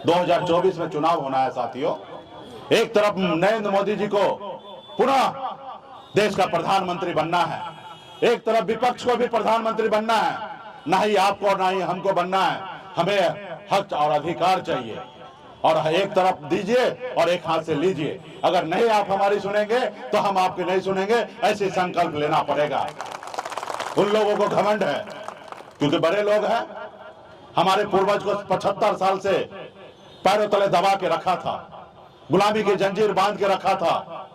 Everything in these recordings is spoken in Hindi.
2024 में चुनाव होना है साथियों। एक तरफ नरेंद्र मोदी जी को पुनः देश का प्रधानमंत्री बनना है, एक तरफ विपक्ष को भी प्रधानमंत्री बनना है। ना ही आपको और ना ही हमको बनना है, हमें हक और अधिकार चाहिए। और एक तरफ दीजिए और एक हाथ से लीजिए। अगर नहीं आप हमारी सुनेंगे तो हम आपकी नहीं सुनेंगे, ऐसे संकल्प लेना पड़ेगा। उन लोगों को घमंड है क्योंकि बड़े लोग हैं, हमारे पूर्वज को 75 साल से पैरों तले दबा के रखा था, गुलामी की जंजीर बांध के रखा था,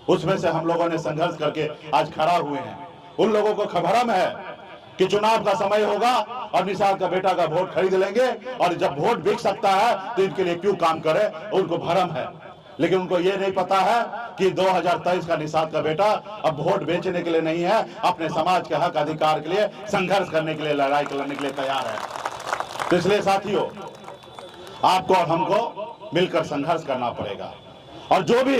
उसमें से हम लोगों ने संघर्ष करके आज खड़ा हुए हैं। उन लोगों को भ्रम है कि चुनाव का समय होगा और निषाद का बेटा का वोट खरीद लेंगे और जब वोट बिक सकता है तो इनके लिए क्यों काम करे, उनको भ्रम है। लेकिन उनको ये नहीं पता है कि 2023 का निषाद का बेटा अब वोट बेचने के लिए नहीं है, अपने समाज के हक अधिकार के लिए संघर्ष करने के लिए, लड़ाई करने के लिए तैयार है। तो इसलिए साथियों, आपको और हमको मिलकर संघर्ष करना पड़ेगा। और जो भी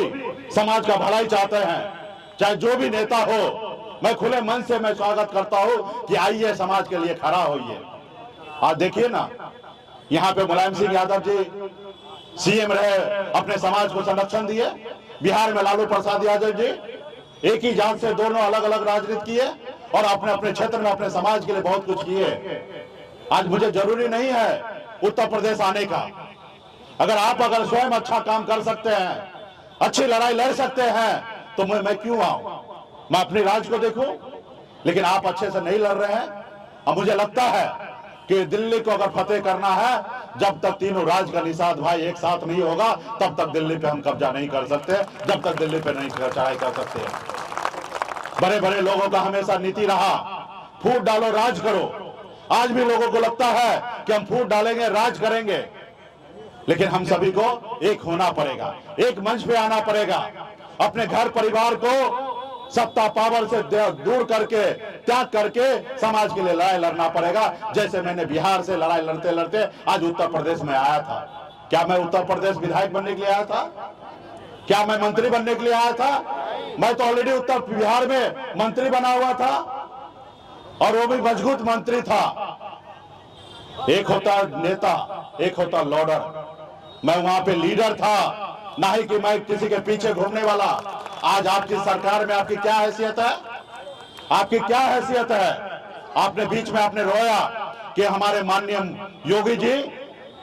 समाज का भलाई चाहते हैं, चाहे जो भी नेता हो, मैं खुले मन से मैं स्वागत करता हूं कि आइए समाज के लिए खड़ा होइए। आज देखिए ना, यहाँ पे मुलायम सिंह यादव जी सीएम रहे, अपने समाज को संरक्षण दिए। बिहार में लालू प्रसाद यादव जी एक ही जात से दोनों अलग अलग राजनीति किए और अपने अपने क्षेत्र में अपने समाज के लिए बहुत कुछ किए। आज मुझे जरूरी नहीं है उत्तर प्रदेश आने का। अगर स्वयं अच्छा काम कर सकते हैं, अच्छी लड़ाई लड़ सकते हैं, तो मैं क्यों आऊं, मैं अपने राज्य को देखूं। लेकिन आप अच्छे से नहीं लड़ रहे हैं। अब मुझे लगता है कि दिल्ली को अगर फतेह करना है, जब तक तीनों राज्य का निषाद भाई एक साथ नहीं होगा, तब तक दिल्ली पे हम कब्जा नहीं कर सकते, जब तक दिल्ली पे नहीं चढ़ाई कर सकते। बड़े बड़े लोगों का हमेशा नीति रहा, फूट डालो राज करो। आज भी लोगों को लगता है कि हम फूट डालेंगे राज करेंगे, लेकिन हम सभी को एक होना पड़ेगा, एक मंच पे आना पड़ेगा। अपने घर परिवार को सत्ता पावर से दूर करके, त्याग करके समाज के लिए लड़ाई लड़ना पड़ेगा। जैसे मैंने बिहार से लड़ाई लड़ते लड़ते आज उत्तर प्रदेश में आया था। क्या मैं उत्तर प्रदेश विधायक बनने के लिए आया था? क्या मैं मंत्री बनने के लिए आया था? मैं तो ऑलरेडी उत्तर बिहार में मंत्री बना हुआ था, और वो भी मजबूत मंत्री था। एक होता नेता, एक होता लॉर्डर। मैं वहां पे लीडर था, ना ही कि मैं किसी के पीछे घूमने वाला। आज आपकी सरकार में आपकी क्या हैसियत है? आपकी क्या हैसियत है? आपने बीच में आपने रोया कि हमारे माननीय योगी जी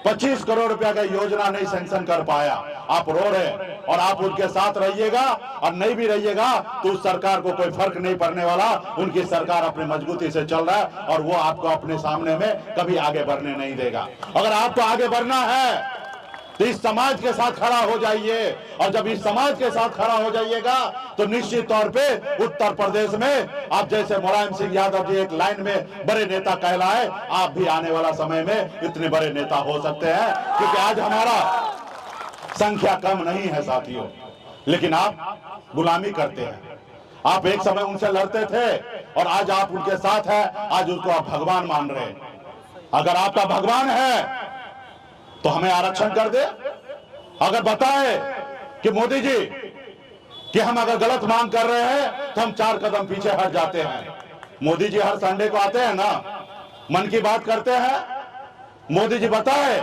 25 करोड़ रुपया का योजना नहीं सैंक्शन कर पाया। आप रो रहे और आप उनके साथ रहिएगा, और नहीं भी रहिएगा तो उस सरकार को कोई फर्क नहीं पड़ने वाला। उनकी सरकार अपनी मजबूती से चल रहा है और वो आपको अपने सामने में कभी आगे बढ़ने नहीं देगा। अगर आपको आगे बढ़ना है तो इस समाज के साथ खड़ा हो जाइए, और जब इस समाज के साथ खड़ा हो जाइएगा तो निश्चित तौर पे उत्तर प्रदेश में आप जैसे मुलायम सिंह यादव जी एक लाइन में बड़े नेता कहलाए, आप भी आने वाला समय में इतने बड़े नेता हो सकते हैं। क्योंकि आज हमारा संख्या कम नहीं है साथियों, लेकिन आप गुलामी करते हैं। आप एक समय उनसे लड़ते थे और आज आप उनके साथ हैं, आज उसको आप भगवान मान रहे हैं। अगर आपका भगवान है तो हमें आरक्षण कर दे। अगर बताए कि मोदी जी कि हम अगर गलत मांग कर रहे हैं तो हम 4 कदम पीछे हट जाते हैं। मोदी जी हर संडे को आते हैं ना, मन की बात करते हैं। मोदी जी बताए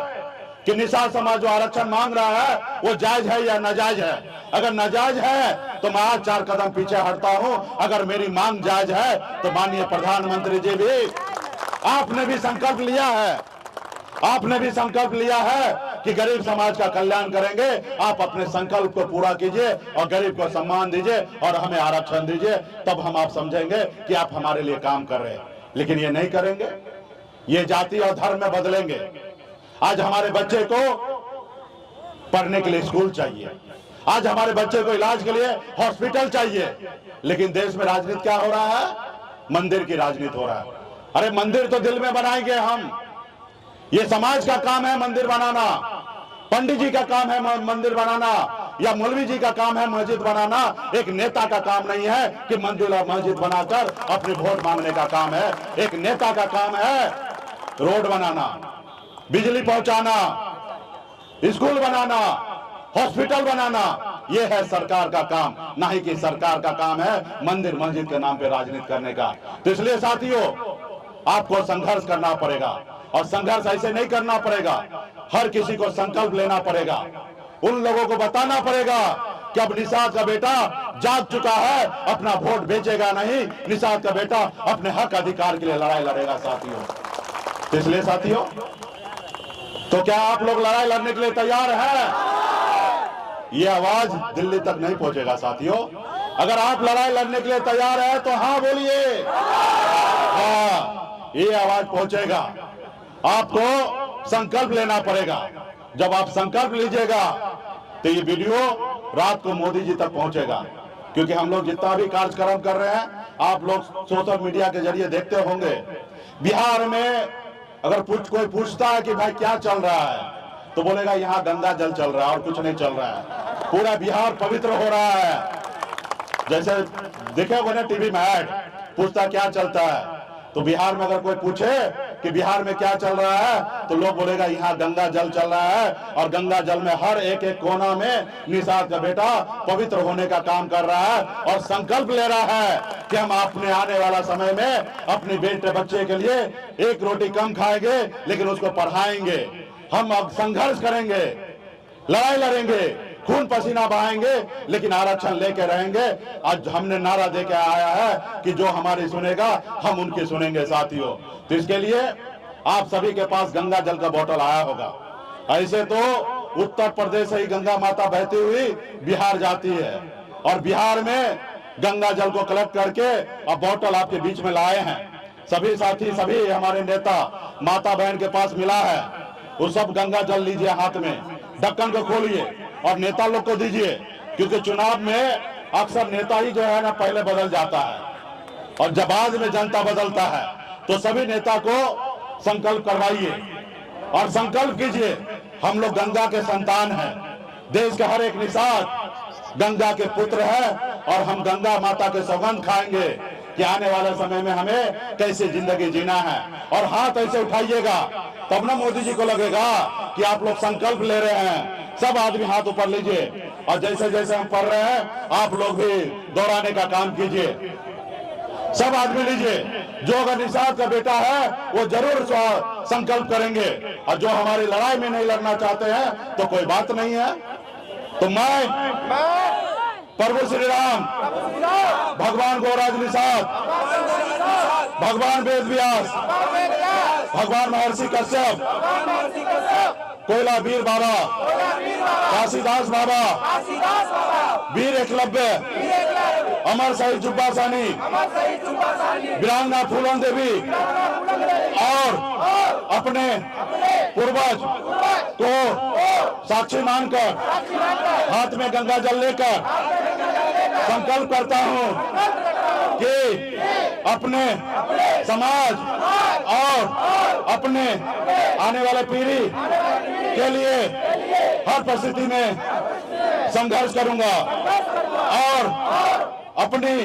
कि निषाद समाज जो आरक्षण मांग रहा है वो जायज है या नाजायज है। अगर नाजायज है तो मैं आज 4 कदम पीछे हटता हूं। अगर मेरी मांग जायज है तो माननीय प्रधानमंत्री जी भी, आपने भी संकल्प लिया है, आपने भी संकल्प लिया है कि गरीब समाज का कल्याण करेंगे। आप अपने संकल्प को पूरा कीजिए और गरीब को सम्मान दीजिए और हमें आरक्षण दीजिए, तब हम आप समझेंगे कि आप हमारे लिए काम कर रहे हैं। लेकिन ये नहीं करेंगे, ये जाति और धर्म में बदलेंगे। आज हमारे बच्चे को पढ़ने के लिए स्कूल चाहिए, आज हमारे बच्चे को इलाज के लिए हॉस्पिटल चाहिए, लेकिन देश में राजनीति क्या हो रहा है? मंदिर की राजनीति हो रहा है। अरे मंदिर तो दिल में बनाएंगे हम, ये समाज का काम है मंदिर बनाना, पंडित जी का काम है मंदिर बनाना, या मौलवी जी का काम है मस्जिद बनाना। एक नेता का काम नहीं है कि मंदिर और मस्जिद बनाकर अपने वोट मांगने का काम है। एक नेता का काम है रोड बनाना, बिजली पहुंचाना, स्कूल बनाना, हॉस्पिटल बनाना। यह है सरकार का काम, ना ही कि सरकार का काम है मंदिर मस्जिद के नाम पे राजनीति करने का। तो इसलिए साथियों, आपको संघर्ष करना पड़ेगा, और संघर्ष ऐसे नहीं करना पड़ेगा, हर किसी को संकल्प लेना पड़ेगा। उन लोगों को बताना पड़ेगा कि अब निषाद का बेटा जाग चुका है, अपना वोट बेचेगा नहीं, निषाद का बेटा अपने हक अधिकार के लिए लड़ाई लड़ेगा साथियों। तो इसलिए साथियों, तो क्या आप लोग लड़ाई लड़ने के लिए तैयार हैं? ये आवाज दिल्ली तक नहीं पहुंचेगा साथियों। अगर आप लड़ाई लड़ने के लिए तैयार हैं तो हाँ बोलिए, हाँ, ये आवाज पहुंचेगा। आपको संकल्प लेना पड़ेगा। जब आप संकल्प लीजिएगा तो ये वीडियो रात को मोदी जी तक पहुंचेगा, क्योंकि हम लोग जितना भी कार्यक्रम कर रहे हैं आप लोग सोशल मीडिया के जरिए देखते होंगे। बिहार में अगर कोई पूछता है कि भाई क्या चल रहा है, तो बोलेगा यहाँ गंगा जल चल रहा है और कुछ नहीं चल रहा है, पूरा बिहार पवित्र हो रहा है। जैसे देखे होंगे ना टीवी में ऐड, पूछता क्या चलता है, तो बिहार में अगर कोई पूछे कि बिहार में क्या चल रहा है, तो लोग बोलेगा यहाँ गंगा जल चल रहा है, और गंगा जल में हर एक एक कोना में निषाद का बेटा पवित्र होने का काम कर रहा है, और संकल्प ले रहा है कि हम अपने आने वाला समय में अपने बेटे बच्चे के लिए एक रोटी कम खाएंगे, लेकिन उसको पढ़ाएंगे। हम अब संघर्ष करेंगे, लड़ाई लड़ेंगे, खून पसीना बहाएंगे, लेकिन आरक्षण लेके रहेंगे। आज हमने नारा देके आया है कि जो हमारी सुनेगा हम उनकी सुनेंगे साथियों। तो इसके लिए आप सभी के पास गंगा जल का बोतल आया होगा। ऐसे तो उत्तर प्रदेश से ही गंगा माता बहती हुई बिहार जाती है, और बिहार में गंगा जल को कलेक्ट करके अब बोतल आपके बीच में लाए हैं। सभी साथी, सभी हमारे नेता माता बहन के पास मिला है, वो सब गंगा जल लीजिए, हाथ में ढक्कन को खोलिए और नेता लोग को दीजिए, क्योंकि चुनाव में अक्सर नेता ही जो है ना पहले बदल जाता है, और जब बाद में जनता बदलता है। तो सभी नेता को संकल्प करवाइए और संकल्प कीजिए, हम लोग गंगा के संतान हैं, देश का हर एक निषाद गंगा के पुत्र है, और हम गंगा माता के सौगंध खाएंगे कि आने वाले समय में हमें कैसे जिंदगी जीना है। और हाथ ऐसे उठाइएगा, तब ना मोदी जी को लगेगा कि आप लोग संकल्प ले रहे हैं। सब आदमी हाथ ऊपर लीजिए, और जैसे जैसे हम पढ़ रहे हैं आप लोग भी दोहराने का काम कीजिए। सब आदमी लीजिए, जो अगर निषाद का बेटा है वो जरूर संकल्प करेंगे, और जो हमारी लड़ाई में नहीं लड़ना चाहते हैं तो कोई बात नहीं है। तो मैं प्रभु श्री राम, भगवान गौराज निषाद, भगवान वेद व्यास, भगवान महर्षि कश्यप, कोयला वीर बाबा, काशीदास बाबा, वीर एकलव्य, अमर शहीद जुब्बा सानी, वीरांगना फूलन देवी, और अपने पूर्वज को साक्षी मानकर हाथ में गंगा जल लेकर संकल्प करता हूं कि अपने समाज और अपने आने वाले पीढ़ी के लिए हर परिस्थिति में संघर्ष करूंगा, और अपनी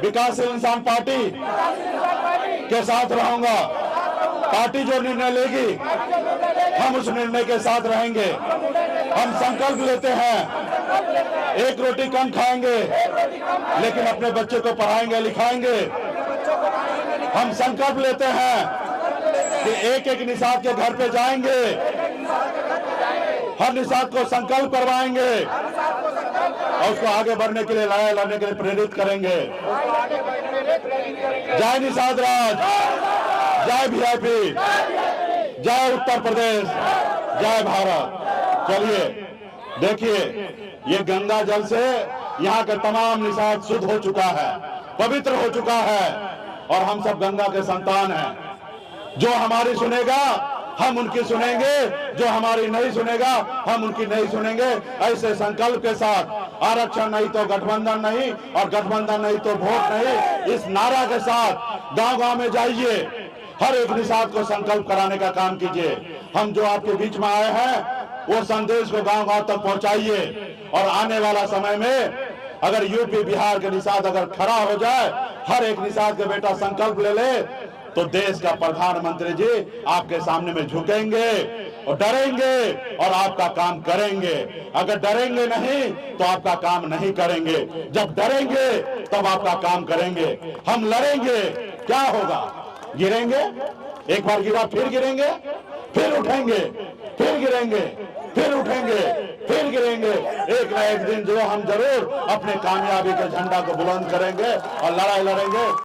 विकासशील इंसान पार्टी के साथ रहूंगा। पार्टी जो निर्णय लेगी हम उस निर्णय के साथ रहेंगे। हम संकल्प लेते हैं, एक रोटी कम खाएंगे, लेकिन अपने बच्चे को पढ़ाएंगे लिखाएंगे। हम संकल्प लेते हैं कि एक एक निषाद के घर पे जाएंगे, हर निषाद को संकल्प करवाएंगे, और उसको आगे बढ़ने के लिए, लड़ाई लड़ने के लिए प्रेरित करेंगे। जय निषाद राज, जय वीआईपी, जय उत्तर प्रदेश, जय भारत। चलिए देखिए, ये गंगा जल से यहाँ के तमाम निषाद शुद्ध हो चुका है, पवित्र हो चुका है, और हम सब गंगा के संतान हैं। जो हमारी सुनेगा हम उनकी सुनेंगे, जो हमारी नहीं सुनेगा हम उनकी नहीं सुनेंगे। ऐसे संकल्प के साथ आरक्षण नहीं तो गठबंधन नहीं, और गठबंधन नहीं तो वोट नहीं, इस नारा के साथ गांव गांव में जाइए, हर एक निषाद को संकल्प कराने का काम कीजिए। हम जो आपके बीच में आए हैं वो संदेश को गांव गांव तक पहुंचाइए, और आने वाला समय में अगर यूपी बिहार के निषाद अगर खड़ा हो जाए, हर एक निषाद के बेटा संकल्प ले ले, तो देश का प्रधानमंत्री जी आपके सामने में झुकेंगे और डरेंगे और आपका काम करेंगे। अगर डरेंगे नहीं तो आपका काम नहीं करेंगे, जब डरेंगे तब आपका काम करेंगे। हम लड़ेंगे, क्या होगा? गिरेंगे, एक बार गिरा फिर गिरेंगे, फिर उठेंगे, फिर गिरेंगे, फिर उठेंगे, फिर गिरेंगे। एक ना एक दिन जो हम जरूर अपने कामयाबी के झंडा को बुलंद करेंगे और लड़ाई लड़ेंगे।